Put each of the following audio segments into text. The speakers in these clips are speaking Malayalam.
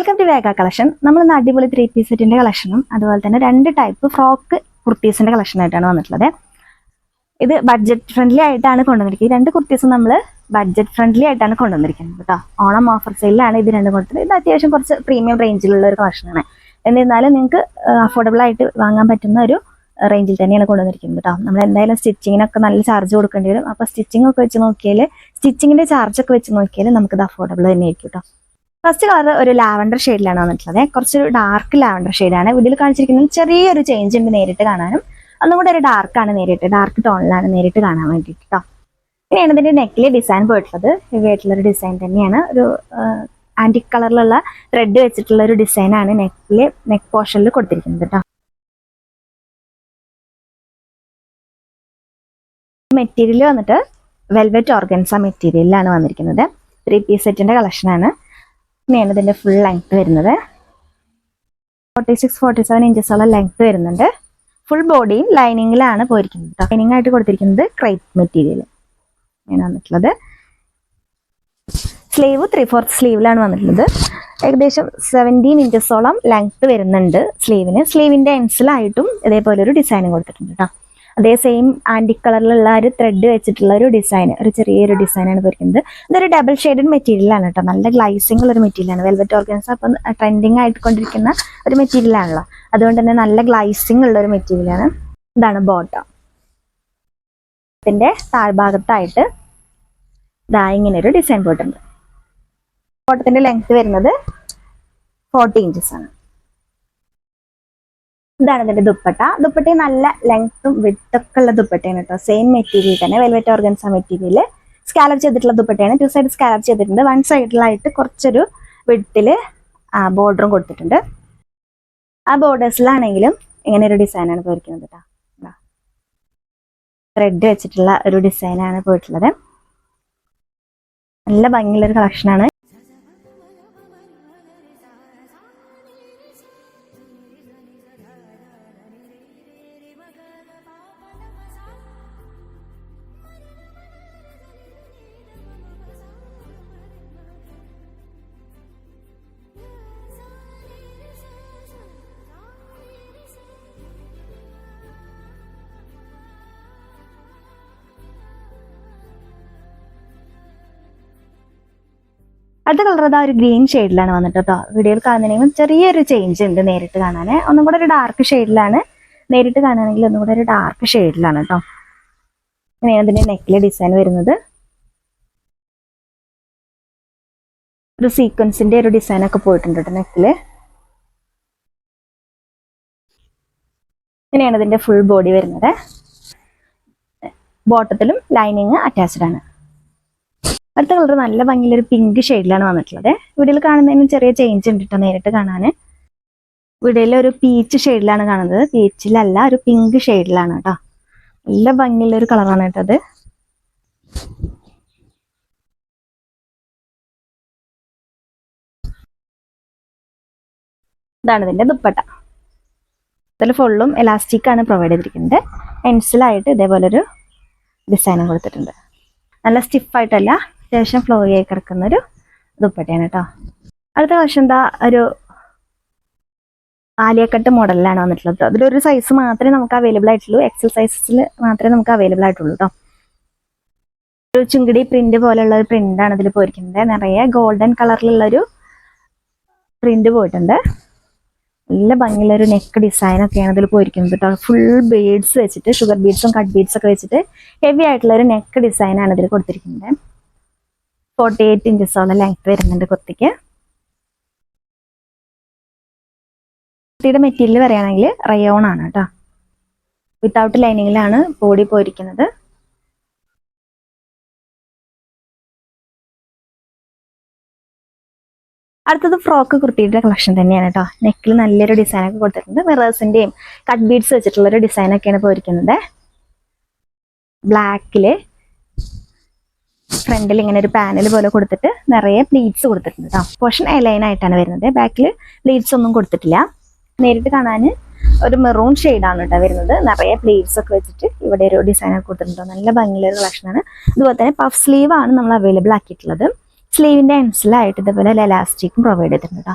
വെൽക്കം ടു വേഗ കളക്ഷൻ. നമ്മൾ ഇന്ന് അടിപൊളി 3 പീസ് സെറ്റിന്റെ കളക്ഷനും അതുപോലെ തന്നെ 2 ടൈപ്പ് ഫ്രോക്ക് കുർത്തീസിന്റെ കളക്ഷനായിട്ടാണ് വന്നിട്ടുള്ളത്. ഇത് ബഡ്ജറ്റ് ഫ്രണ്ട്ലി ആയിട്ടാണ് കൊണ്ടുവന്നിരിക്കുന്നത്. 2 കുർത്തീസും നമ്മൾ ബഡ്ജറ്റ് ഫ്രണ്ട്ലി ആയിട്ടാണ് കൊണ്ടുവന്നിരിക്കുന്നത് കേട്ടോ. ഓണം ഓഫർ സെയിലാണ് ഇത് 2 കൊടുത്തത്. ഇത് അത്യാവശ്യം കുറച്ച് പ്രീമിയം റേഞ്ചിലുള്ള ഒരു കളക്ഷനാണ്. എന്നിരുന്നാലും നിങ്ങൾക്ക് അഫോർഡബിൾ ആയിട്ട് വാങ്ങാൻ പറ്റുന്ന ഒരു റേഞ്ചിൽ തന്നെയാണ് കൊണ്ടുവന്നിരിക്കുന്നത് കേട്ടോ. നമ്മൾ എന്തായാലും സ്റ്റിച്ചിങ്ങിനൊക്കെ നല്ല ചാർജ് കൊടുക്കേണ്ടി വരും. അപ്പോൾ സ്റ്റിച്ചിങ് ഒക്കെ വെച്ച് നോക്കിയാൽ സ്റ്റിച്ചിങ്ങിന്റെ ചാർജൊക്കെ വെച്ച് നോക്കിയാൽ നമുക്കിത് അഫോർഡബിൾ തന്നെയായിരിക്കും കേട്ടോ. ഫസ്റ്റ് കളർ ഒരു ലാവൻഡർ ഷെയ്ഡിലാണ് വന്നിട്ടുള്ളത്. കുറച്ചൊരു ഡാർക്ക് ലാവൻഡർ ഷെയ്ഡാണ്. വീഡിയോയിൽ കാണിച്ചിരിക്കുന്നത് ചെറിയൊരു ചേഞ്ച് ഉണ്ട് നേരിട്ട് കാണാനും. ഒന്നുകൂടെ ഒരു ഡാർക്ക് ടോണിലാണ് നേരിട്ട് കാണാൻ വേണ്ടിയിട്ട് കേട്ടോ. ഇനിയാണ് ഇതിന്റെ നെക്കിലെ ഡിസൈൻ പോയിട്ടുള്ളത്. ഹെവി ആയിട്ടുള്ളൊരു ഡിസൈൻ തന്നെയാണ്. ഒരു ആന്റിക് കളറിലുള്ള ത്രെഡ് വെച്ചിട്ടുള്ള ഒരു ഡിസൈനാണ് നെക്ക് പോർഷനിൽ കൊടുത്തിരിക്കുന്നത് കേട്ടോ. മെറ്റീരിയൽ വന്നിട്ട് വെൽവെറ്റ് ഓർഗൻസ മെറ്റീരിയലിലാണ് വന്നിരിക്കുന്നത്. 3 പീസ് സെറ്റിന്റെ കളക്ഷനാണ്. ഇങ്ങനെയാണ് ഇതിന്റെ ഫുൾ ലെങ്ത് വരുന്നത്. 46-47 ഇഞ്ചസോളം ലെങ്ത് വരുന്നുണ്ട്. ഫുൾ ബോഡിയും ലൈനിങ്ങിലാണ് പോയിരിക്കുന്നത്. ലൈനിങ് ആയിട്ട് കൊടുത്തിരിക്കുന്നത് ക്രേപ്പ് മെറ്റീരിയൽ ആണ് വന്നിട്ടുള്ളത്. സ്ലീവ് 3/4 സ്ലീവിലാണ് വന്നിട്ടുള്ളത്. ഏകദേശം 17 ഇഞ്ചസോളം ലെങ്ത് വരുന്നുണ്ട് സ്ലീവിന്. സ്ലീവിന്റെ എൻസിലായിട്ടും ഇതേപോലെ ഒരു ഡിസൈൻ കൊടുത്തിട്ടുണ്ട് കേട്ടോ. അതേ സെയിം ആന്റിക് കളറിലുള്ള ഒരു ത്രെഡ് വെച്ചിട്ടുള്ള ഒരു ഡിസൈൻ, ഒരു ചെറിയൊരു ഡിസൈനാണ് പോയിരിക്കുന്നത്. ഇതൊരു ഡബിൾ ഷെയ്ഡഡ് മെറ്റീരിയലാണ് കേട്ടോ. നല്ല ഗ്ലൈസിംഗ് ഉള്ള ഒരു മെറ്റീരിയലാണ്. വെൽവെറ്റ് ഓർഗൻസ അപ്പം ട്രെൻഡിങ് ആയിട്ട് കൊണ്ടിരിക്കുന്ന ഒരു മെറ്റീരിയലാണല്ലോ. അതുകൊണ്ട് തന്നെ നല്ല ഗ്ലൈസിംഗ് ഉള്ള ഒരു മെറ്റീരിയലാണ്. ഇതാണ് ബോട്ടം. ഇതിന്റെ താഴ്ഭാഗത്തായിട്ട് ഇതാ ഇങ്ങനെ ഒരു ഡിസൈൻ പോയിട്ടുണ്ട്. ബോട്ടത്തിന്റെ ലെങ്ത് വരുന്നത് 40 ഇഞ്ചസ് ആണ്. ഇതാണ് ഇതിന്റെ ദുപ്പട്ട നല്ല ലെങ്ത്തും വിഡ്ത്തൊക്കെ ഉള്ള ദുപ്പട്ടയാണ് കേട്ടോ. സെയിം മെറ്റീരിയൽ തന്നെ, വെൽവെറ്റ് ഓർഗൻസ മെറ്റീരിയൽ സ്കാലപ്പ് ചെയ്തിട്ടുള്ള ദുപ്പട്ടയാണ്. 2 സൈഡ് സ്കാലപ്പ് ചെയ്തിട്ടുണ്ട്. 1 സൈഡിലായിട്ട് കുറച്ചൊരു വിഡ്ത്തില് ബോർഡറും കൊടുത്തിട്ടുണ്ട്. ആ ബോർഡേഴ്സിലാണെങ്കിലും ഇങ്ങനെ ഒരു ഡിസൈനാണ് പോയിരിക്കുന്നത് കേട്ടോ. ത്രെഡ് വെച്ചിട്ടുള്ള ഒരു ഡിസൈനാണ് പോയിട്ടുള്ളത്. നല്ല ഭംഗിയുള്ള ഒരു കളക്ഷനാണ്. അടുത്ത കളർ അതാ ഒരു ഗ്രീൻ ഷെയ്ഡിലാണ് വന്നിട്ട് കേട്ടോ. വീഡിയോയിൽ കാണുന്നതിനും ചെറിയൊരു ചേഞ്ച് ഉണ്ട് നേരിട്ട് കാണാൻ. ഒന്നും കൂടെ ഒരു ഡാർക്ക് ഷെയ്ഡിലാണ്. നേരിട്ട് കാണുകയാണെങ്കിൽ ഒന്നും കൂടെ ഒരു ഡാർക്ക് ഷെയ്ഡിലാണ് കേട്ടോ. ഇങ്ങനെയാണ് ഇതിന്റെ നെക്കിലെ ഡിസൈൻ വരുന്നത്. ഒരു സീക്വൻസിന്റെ ഒരു ഡിസൈൻ ഒക്കെ പോയിട്ടുണ്ട് കേട്ടോ നെക്കില്. ഇങ്ങനെയാണ് ഇതിന്റെ ഫുൾ ബോഡി വരുന്നത്. ബോട്ടത്തിലും ലൈനിങ് അറ്റാച്ച്ഡ് ആണ്. അടുത്ത കളർ നല്ല ഭംഗിയിലൊരു പിങ്ക് ഷെയ്ഡിലാണ് വന്നിട്ടുള്ളത്. വീഡിയോയിൽ കാണുന്നതിനും ചെറിയ ചേഞ്ച് ഉണ്ട് കേട്ടോ നേരിട്ട് കാണാൻ. വീഡിയോയിൽ ഒരു പീച്ച് ഷെയ്ഡിലാണ് കാണുന്നത്. പീച്ചിലല്ല, ഒരു പിങ്ക് ഷെയ്ഡിലാണ് കേട്ടോ. നല്ല ഭംഗിയുള്ളൊരു കളറാണ് കേട്ടോ അത്. ഇതാണ് ഇതിന്റെ ദുപ്പട്ട. ഇതിൽ ഫുള്ളും എലാസ്റ്റിക് ആണ് പ്രൊവൈഡ് ചെയ്തിരിക്കുന്നത്. എൻസിലായിട്ട് ഇതേപോലെ ഒരു ഡിസൈനും കൊടുത്തിട്ടുണ്ട്. നല്ല സ്റ്റിഫായിട്ടല്ല, അത്യാവശ്യം ഫ്ലോയി ആയി കിടക്കുന്ന ഒരു ദുപ്പട്ടയാണ് കേട്ടോ. അടുത്ത കളക്ഷൻ എന്താ ഒരു ആലിയക്കട്ട് മോഡലിലാണ് വന്നിട്ടുള്ളത്. അതിലൊരു സൈസ് മാത്രമേ നമുക്ക് അവൈലബിൾ ആയിട്ടുള്ളൂ. എക്സൽ സൈസിൽ മാത്രമേ നമുക്ക് അവൈലബിൾ ആയിട്ടുള്ളൂ കേട്ടോ. ഒരു ചുങ്കിടി പ്രിന്റ് പോലെയുള്ള ഒരു പ്രിന്റാണ് ഇതിൽ പോയിരിക്കുന്നത്. നിറയെ ഗോൾഡൻ കളറിലുള്ള ഒരു പ്രിന്റ് പോയിട്ടുണ്ട്. നല്ല ഭംഗിയുള്ള ഒരു നെക്ക് ഡിസൈൻ ഒക്കെയാണ് ഇതിൽ പോയിരിക്കുന്നത് കേട്ടോ. ഫുൾ ബീഡ്സ് വെച്ചിട്ട്, ഷുഗർ ബീഡ്സും കട്ട് ബീഡ്സ് ഒക്കെ വെച്ചിട്ട് ഹെവി ആയിട്ടുള്ള ഒരു നെക്ക് ഡിസൈനാണ് ഇതിൽ കൊടുത്തിരിക്കുന്നത്. 48 ഇഞ്ചസോളം ലെങ്ത് വരുന്നുണ്ട് കുർത്തിക്ക്. കുർത്തിയുടെ മെറ്റീരിയൽ പറയുകയാണെങ്കിൽ റയോൺ ആണ് കേട്ടോ. വിത്തൗട്ട് ലൈനിങ്ങിലാണ് ബോഡി പോയിരിക്കുന്നത്. അടുത്തത് ഫ്രോക്ക് കുർത്തിയുടെ കളക്ഷൻ തന്നെയാണ് കേട്ടോ. നെക്കിൽ നല്ലൊരു ഡിസൈൻ ഒക്കെ കൊടുത്തിട്ടുണ്ട്. മിറേഴ്സിന്റെയും കട്ട് ബീഡ്സ് വെച്ചിട്ടുള്ള ഒരു ഡിസൈൻ ഒക്കെയാണ് പോയിരിക്കുന്നത്. ബ്ലാക്കില് ഫ്രണ്ടിൽ ഇങ്ങനെ ഒരു പാനൽ പോലെ കൊടുത്തിട്ട് നിറയെ പ്ലീറ്റ്സ് കൊടുത്തിട്ടുണ്ട് കേട്ടോ. പോർഷൻ എലൈൻ ആയിട്ടാണ് വരുന്നത്. ബാക്കിൽ പ്ലീറ്റ്സ് ഒന്നും കൊടുത്തിട്ടില്ല. നേരിട്ട് കാണാൻ ഒരു മെറൂൺ ഷെയ്ഡാണ് കേട്ടോ വരുന്നത്. നിറയെ പ്ലീറ്റ്സ് ഒക്കെ വെച്ചിട്ട് ഇവിടെ ഒരു ഡിസൈൻ ഒക്കെ കൊടുത്തിട്ടുണ്ടോ. നല്ല ഭംഗിയുള്ള ഒരു കളക്ഷനാണ്. അതുപോലെ തന്നെ പഫ് സ്ലീവ് ആണ് നമ്മൾ അവൈലബിൾ ആക്കിയിട്ടുള്ളത്. സ്ലീവിന്റെ എൻസിലായിട്ട് ഇതുപോലെ എലാസ്റ്റിക്കും പ്രൊവൈഡ് ചെയ്തിട്ടുണ്ട് കേട്ടോ.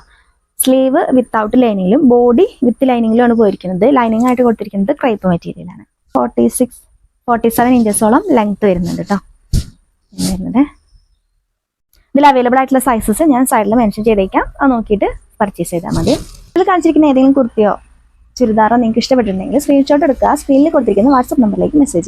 സ്ലീവ് വിത്തൗട്ട് ലൈനിങ്ങിലും ബോഡി വിത്ത് ലൈനിങ്ങിലും ആണ് പോയിരിക്കുന്നത്. ലൈനിങ് ആയിട്ട് കൊടുത്തിരിക്കുന്നത് ക്രൈപ്പ് മെറ്റീരിയലാണ്. 47 ഇഞ്ചസോളം ലെങ്ത് വരുന്നുണ്ട് കേട്ടോ. വരുന്നത് ഇതിൽ അവൈലബിൾ ആയിട്ടുള്ള സൈസസ് ഞാൻ സൈഡിൽ മെൻഷൻ ചെയ്തേക്കാം. അത് നോക്കിയിട്ട് പർച്ചേസ് ചെയ്താൽ മതി. ഇതിൽ കാണിച്ചിരിക്കുന്ന ഏതെങ്കിലും കുർത്തിയോ ചുരിദാറോ നിങ്ങൾക്ക് ഇഷ്ടപ്പെട്ടിട്ടുണ്ടെങ്കിൽ സ്ക്രീൻഷോട്ട് എടുക്കുക. സ്ക്രീനിൽ കൊടുത്തിരിക്കുന്ന വാട്സ്ആപ്പ് നമ്പറിലേക്ക് മെസ്സേജ്